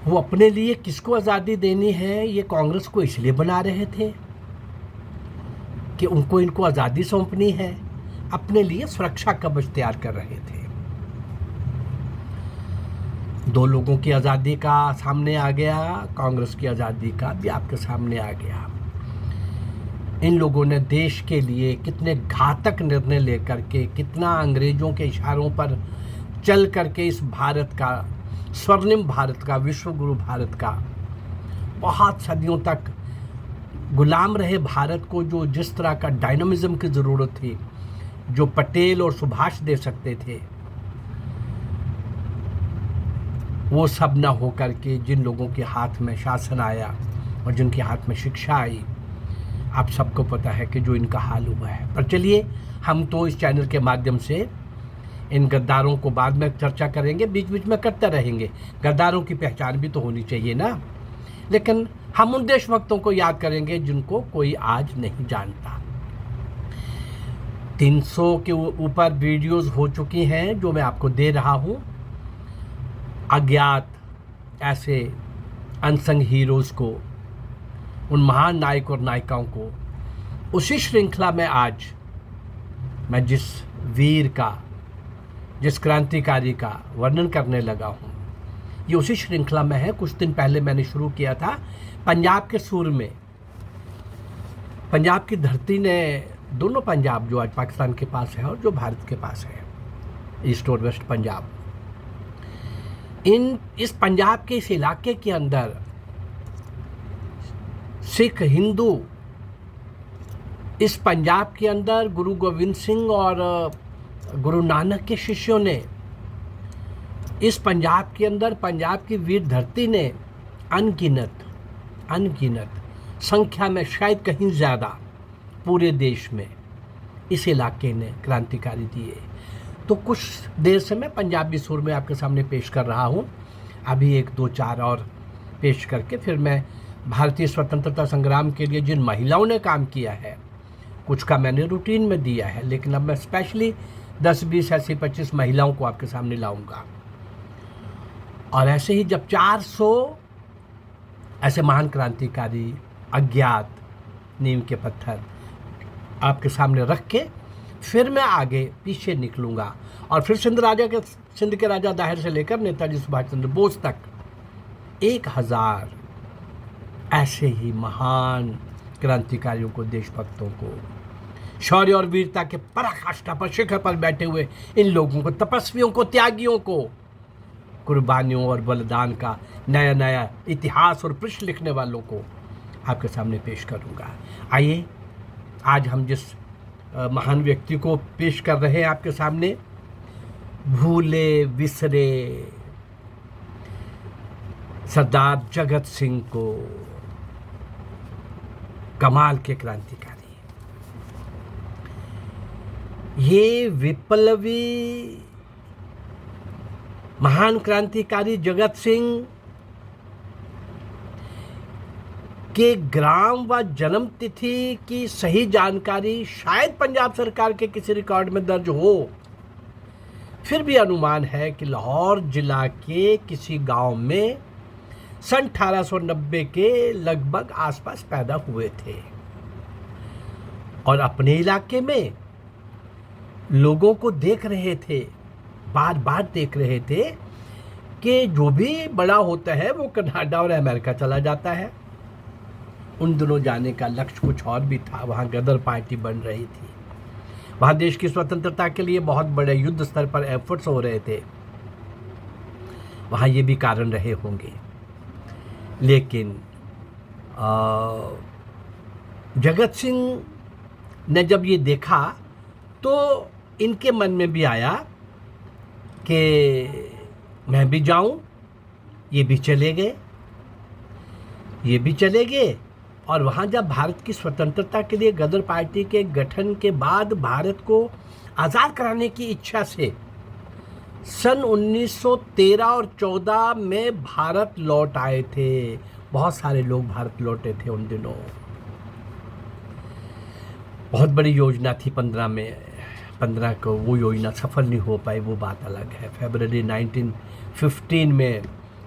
वो अपने लिए किसको आज़ादी देनी है, ये कांग्रेस को इसलिए बना रहे थे कि उनको इनको आज़ादी सौंपनी है, अपने लिए सुरक्षा कवच तैयार कर रहे थे। दो लोगों की आज़ादी का सामने आ गया, कांग्रेस की आज़ादी का भी आपके सामने आ गया। इन लोगों ने देश के लिए कितने घातक निर्णय लेकर के, कितना अंग्रेजों के इशारों पर चल करके इस भारत का, स्वर्णिम भारत का, विश्व गुरु भारत का, बहुत सदियों तक गुलाम रहे भारत को जो जिस तरह का डायनामिज्म की ज़रूरत थी, जो पटेल और सुभाष दे सकते थे, वो सब न हो करके जिन लोगों के हाथ में शासन आया और जिनके हाथ में शिक्षा आई, आप सबको पता है कि जो इनका हाल हुआ है। पर चलिए, हम तो इस चैनल के माध्यम से इन गद्दारों को बाद में चर्चा करेंगे, बीच बीच में करते रहेंगे। गद्दारों की पहचान भी तो होनी चाहिए ना। लेकिन हम उन देशभक्तों को याद करेंगे जिनको कोई आज नहीं जानता। 300 के ऊपर वीडियोस हो चुकी हैं जो मैं आपको दे रहा हूं, अज्ञात ऐसे अनसंग हीरोज़ को, उन महान नायक और नायिकाओं को। उसी श्रृंखला में आज मैं जिस वीर का, जिस क्रांतिकारी का वर्णन करने लगा हूँ, ये उसी श्रृंखला में है। कुछ दिन पहले मैंने शुरू किया था पंजाब के सुर में। पंजाब की धरती ने, दोनों पंजाब जो आज पाकिस्तान के पास है और जो भारत के पास है, ईस्ट और वेस्ट पंजाब, इस पंजाब के इस इलाके के अंदर सिख, हिंदू, इस पंजाब के अंदर गुरु गोविंद सिंह और गुरु नानक के शिष्यों ने, इस पंजाब के अंदर पंजाब की वीर धरती ने अनगिनत संख्या में, शायद कहीं ज़्यादा पूरे देश में इस इलाके ने क्रांतिकारी दिए। तो कुछ देर से मैं पंजाबी सुर में आपके सामने पेश कर रहा हूँ। अभी 1, 2, 4 और पेश करके फिर मैं भारतीय स्वतंत्रता संग्राम के लिए जिन महिलाओं ने काम किया है, कुछ का मैंने रूटीन में दिया है, लेकिन अब मैं स्पेशली 10, 20 ऐसी 25 महिलाओं को आपके सामने लाऊंगा। और ऐसे ही जब 400 ऐसे महान क्रांतिकारी, अज्ञात नीम के पत्थर आपके सामने रख के फिर मैं आगे पीछे निकलूंगा और फिर सिंध के राजा दाहिर से लेकर नेताजी सुभाष चंद्र बोस तक 1000 ऐसे ही महान क्रांतिकारियों को, देशभक्तों को, शौर्य और वीरता के पराकाष्ठा पर, शिखर पर बैठे हुए इन लोगों को, तपस्वियों को, त्यागियों को, कुर्बानियों और बलिदान का नया नया इतिहास और पृष्ठ लिखने वालों को आपके सामने पेश करूंगा। आइए, आज हम जिस महान व्यक्ति को पेश कर रहे हैं आपके सामने, भूले बिसरे सरदार जगत सिंह को, कमाल के क्रांतिकारी, ये विप्लवी महान क्रांतिकारी जगत सिंह के ग्राम व जन्म तिथि की सही जानकारी शायद पंजाब सरकार के किसी रिकॉर्ड में दर्ज हो, फिर भी अनुमान है कि लाहौर जिला के किसी गांव में सन 1890 के लगभग आसपास पैदा हुए थे और अपने इलाके में लोगों को देख रहे थे, बार बार देख रहे थे कि जो भी बड़ा होता है वो कनाडा और अमेरिका चला जाता है। उन दिनों जाने का लक्ष्य कुछ और भी था। वहाँ गदर पार्टी बन रही थी, वहाँ देश की स्वतंत्रता के लिए बहुत बड़े युद्ध स्तर पर एफर्ट्स हो रहे थे, वहाँ ये भी कारण रहे होंगे। लेकिन जगत सिंह ने जब ये देखा तो इनके मन में भी आया कि मैं भी जाऊं। ये भी चले गए और वहाँ जब भारत की स्वतंत्रता के लिए गदर पार्टी के गठन के बाद भारत को आज़ाद कराने की इच्छा से सन 1913 और 14 में भारत लौट आए थे। बहुत सारे लोग भारत लौटे थे उन दिनों। बहुत बड़ी योजना थी 15 को, वो योजना सफल नहीं हो पाई, वो बात अलग है। फरवरी 1915 में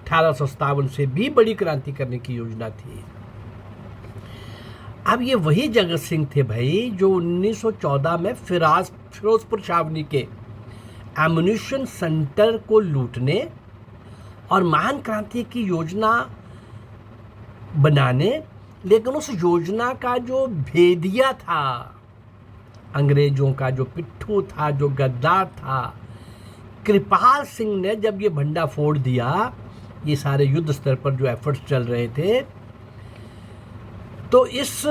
1857 से भी बड़ी क्रांति करने की योजना थी। अब ये वही जगत सिंह थे भाई जो 1914 में फिरोजपुर छावनी के एमुनिशन सेंटर को लूटने और महान क्रांति की योजना बनाने, लेकिन उस योजना का जो भेदिया था, अंग्रेजों का जो पिट्ठू था, जो गद्दार था, कृपाल सिंह ने जब ये भंडा फोड़ दिया, ये सारे युद्ध स्तर पर जो एफर्ट्स चल रहे थे, तो इस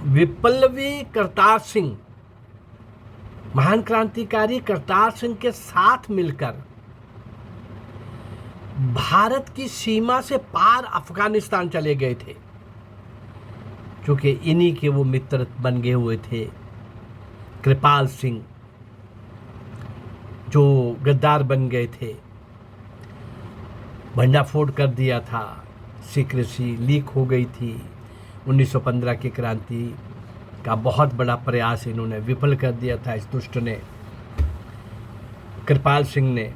विप्लवी करतार सिंह, महान क्रांतिकारी करतार सिंह के साथ मिलकर भारत की सीमा से पार अफगानिस्तान चले गए थे, क्योंकि इन्हीं के वो मित्र बन गए हुए थे कृपाल सिंह, जो गद्दार बन गए थे। भंडाफोड़ कर दिया था, सीक्रेसी लीक हो गई थी। 1915 की क्रांति का बहुत बड़ा प्रयास इन्होंने विफल कर दिया था, इस दुष्ट ने, कृपाल सिंह ने।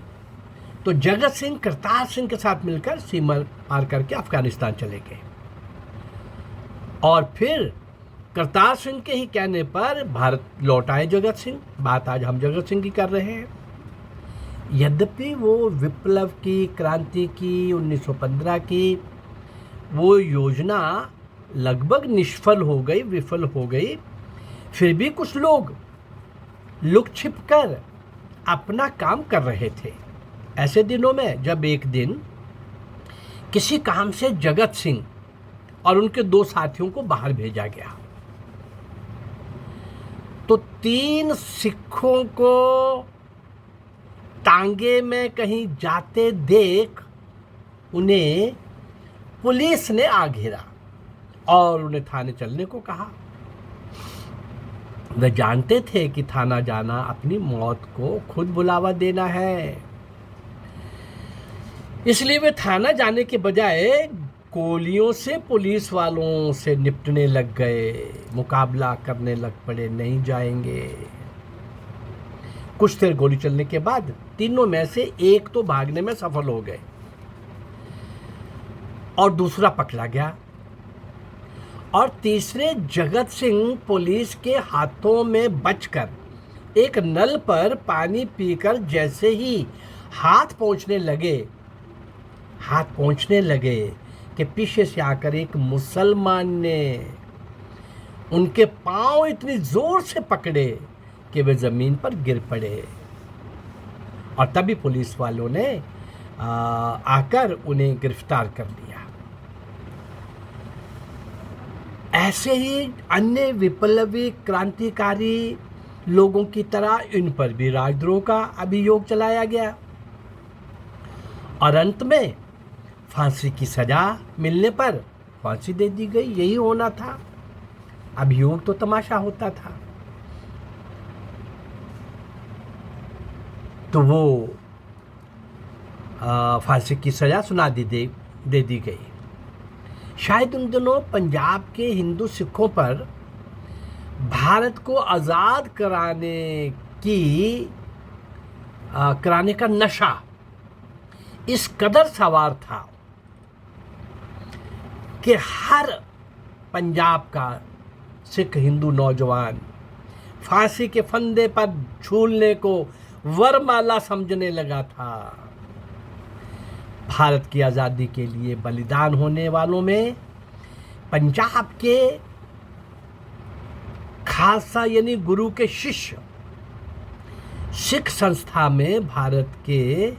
तो जगत सिंह करतार सिंह के साथ मिलकर सीमा पार करके अफगानिस्तान चले गए और फिर करतार सिंह के ही कहने पर भारत लौट आए जगत सिंह। बात आज हम जगत सिंह की कर रहे हैं। यद्यपि वो विप्लव की, क्रांति की, 1915 की वो योजना लगभग निष्फल हो गई, विफल हो गई, फिर भी कुछ लोग लुक छिप कर अपना काम कर रहे थे। ऐसे दिनों में जब एक दिन किसी काम से जगत सिंह और उनके 2 साथियों को बाहर भेजा गया, तो 3 सिखों को टांगे में कहीं जाते देख उन्हें पुलिस ने आ घेरा और उन्हें थाने चलने को कहा। वे जानते थे कि थाना जाना अपनी मौत को खुद बुलावा देना है, इसलिए वे थाना जाने के बजाय गोलियों से पुलिस वालों से निपटने लग गए, मुकाबला करने लग पड़े, नहीं जाएंगे। कुछ देर गोली चलने के बाद तीनों में से एक तो भागने में सफल हो गए और दूसरा पकड़ा गया, और तीसरे जगत सिंह पुलिस के हाथों में बचकर एक नल पर पानी पीकर जैसे ही हाथ पहुंचने लगे कि पीछे से आकर एक मुसलमान ने उनके पांव इतनी जोर से पकड़े कि वे जमीन पर गिर पड़े, और तभी पुलिस वालों ने आकर उन्हें गिरफ्तार कर लिया। ऐसे ही अन्य विप्लवी क्रांतिकारी लोगों की तरह इन पर भी राजद्रोह का अभियोग चलाया गया और अंत में फांसी की सजा मिलने पर फांसी दे दी गई। यही होना था, अभियोग तो तमाशा होता था। तो वो फांसी की सजा दे दी गई। शायद उन दिनों पंजाब के हिंदू सिखों पर भारत को आज़ाद कराने का नशा इस कदर सवार था कि हर पंजाब का सिख हिंदू नौजवान फांसी के फंदे पर झूलने को वरमाला समझने लगा था। भारत की आज़ादी के लिए बलिदान होने वालों में पंजाब के खालसा यानी गुरु के शिष्य सिख संस्था में भारत के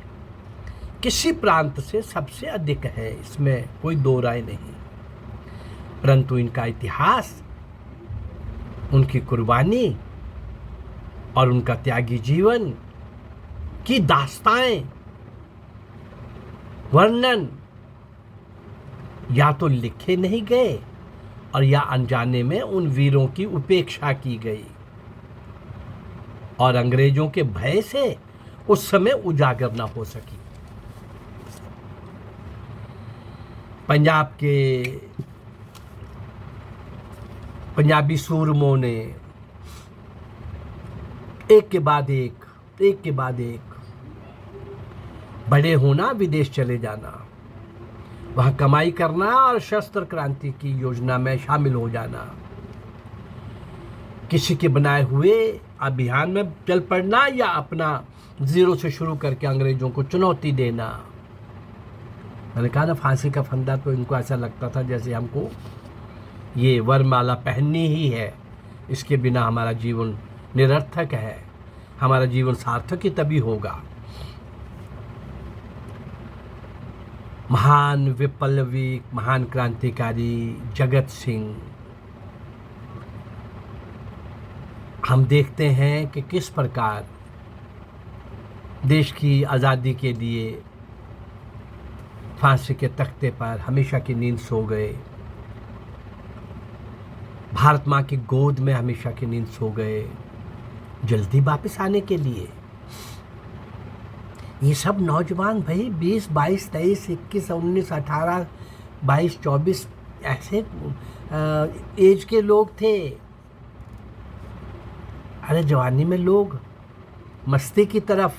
किसी प्रांत से सबसे अधिक है, इसमें कोई दो राय नहीं। परंतु इनका इतिहास, उनकी कुर्बानी और उनका त्यागी जीवन की दास्ताएं, वर्णन या तो लिखे नहीं गए और या अनजाने में उन वीरों की उपेक्षा की गई और अंग्रेजों के भय से उस समय उजागर न हो सकी। पंजाब के पंजाबी सूरमों ने एक के बाद एक बड़े होना, विदेश चले जाना, वहाँ कमाई करना और शस्त्र क्रांति की योजना में शामिल हो जाना, किसी के बनाए हुए अभियान में चल पड़ना या अपना जीरो से शुरू करके अंग्रेजों को चुनौती देना। मैंने कहा ना, फांसी का फंदा तो इनको ऐसा लगता था जैसे हमको ये वरमाला पहननी ही है, इसके बिना हमारा जीवन निरर्थक है, हमारा जीवन सार्थक ही तभी होगा। महान विप्लवी, महान क्रांतिकारी जगत सिंह, हम देखते हैं कि किस प्रकार देश की आज़ादी के लिए फांसी के तख्ते पर हमेशा की नींद सो गए, भारत माँ की गोद में हमेशा की नींद सो गए, जल्दी वापस आने के लिए। ये सब नौजवान भाई 20, 22, 23, 21, 19, 18, 22, 24 ऐसे एज के लोग थे। अरे जवानी में लोग मस्ती की तरफ,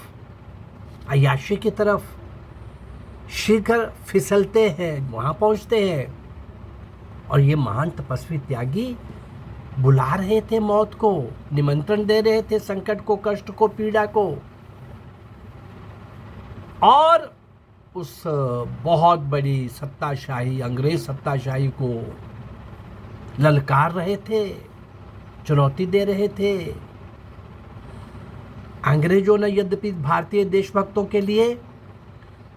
अय्याशी की तरफ शिखर फिसलते हैं, वहाँ पहुँचते हैं। और ये महान तपस्वी त्यागी बुला रहे थे मौत को, निमंत्रण दे रहे थे संकट को, कष्ट को, पीड़ा को, और उस बहुत बड़ी सत्ताशाही, अंग्रेज सत्ताशाही को ललकार रहे थे, चुनौती दे रहे थे। अंग्रेजों ने यद्यपि भारतीय देशभक्तों के लिए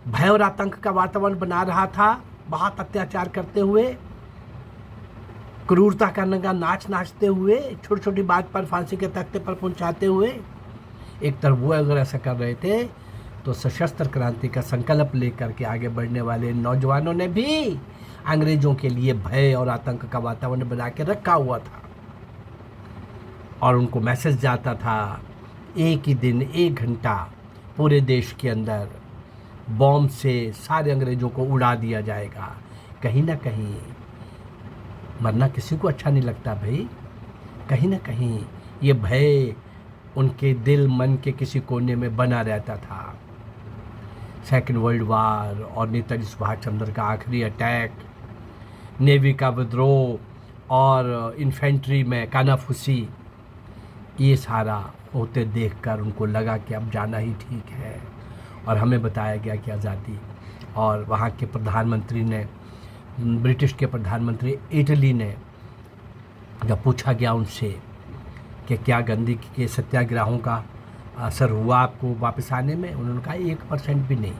भय और आतंक का वातावरण बना रहा था, बहुत अत्याचार करते हुए, क्रूरता का नंगा नाच नाचते हुए, छोटी छोटी बात पर फांसी के तख्ते पर पहुंचाते हुए, एक तरफ वो अगर ऐसा कर रहे थे तो सशस्त्र क्रांति का संकल्प लेकर के आगे बढ़ने वाले नौजवानों ने भी अंग्रेजों के लिए भय और आतंक का वातावरण बना के रखा हुआ था। और उनको मैसेज जाता था, एक ही दिन, एक घंटा पूरे देश के अंदर बॉम्ब से सारे अंग्रेजों को उड़ा दिया जाएगा। कहीं ना कहीं मरना किसी को अच्छा नहीं लगता भाई, कहीं ना कहीं ये भय उनके दिल मन के किसी कोने में बना रहता था। सेकेंड वर्ल्ड वार और नेताजी सुभाष चंद्र का आखिरी अटैक, नेवी का विद्रोह और इन्फेंट्री में कानाफूसी, ये सारा होते देखकर उनको लगा कि अब जाना ही ठीक है। और हमें बताया गया कि आज़ादी, और वहाँ के प्रधानमंत्री ने, ब्रिटिश के प्रधानमंत्री इटली ने, जब पूछा गया उनसे कि क्या गांधी के सत्याग्रहों का असर हुआ आपको वापस आने में, उन्होंने कहा 1% भी नहीं,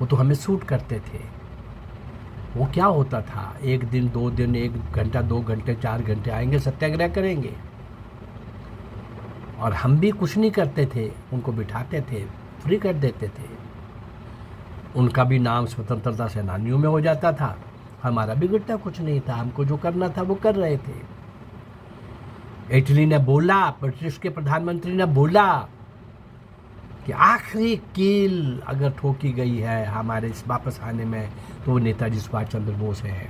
वो तो हमें सूट करते थे। वो क्या होता था, एक दिन, 2 दिन, 1 घंटा, 2 घंटे, 4 घंटे आएंगे, सत्याग्रह करेंगे, और हम भी कुछ नहीं करते थे, उनको बिठाते थे, फ्री कर देते थे। उनका भी नाम स्वतंत्रता सेनानियों में हो जाता था, हमारा बिगड़ता कुछ नहीं था, हमको जो करना था वो कर रहे थे। इटली ने बोला, ब्रिटिश के प्रधानमंत्री ने बोला कि आखिरी कील अगर ठोकी गई है हमारे इस वापस आने में तो वो नेताजी सुभाष चंद्र बोस है।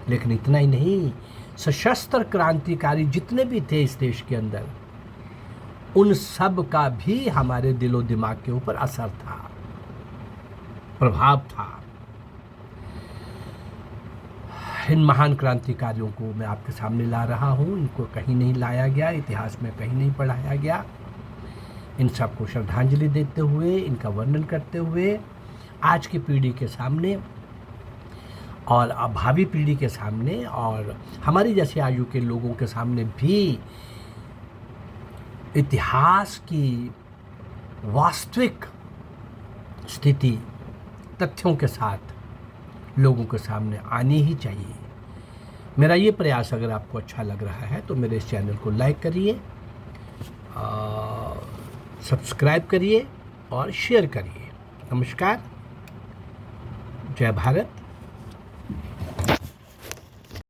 लेकिन इतना ही नहीं, सशस्त्र क्रांतिकारी जितने भी थे इस देश के अंदर, उन सब का भी हमारे दिलो दिमाग के ऊपर असर था, प्रभाव था। इन महान क्रांतिकारियों को मैं आपके सामने ला रहा हूँ, इनको कहीं नहीं लाया गया, इतिहास में कहीं नहीं पढ़ाया गया। इन सबको श्रद्धांजलि देते हुए, इनका वर्णन करते हुए आज की पीढ़ी के सामने और भावी पीढ़ी के सामने और हमारी जैसे आयु के लोगों के सामने भी इतिहास की वास्तविक स्थिति तथ्यों के साथ लोगों के सामने आनी ही चाहिए। मेरा ये प्रयास अगर आपको अच्छा लग रहा है तो मेरे इस चैनल को लाइक करिए, सब्सक्राइब करिए और शेयर करिए। नमस्कार, जय भारत।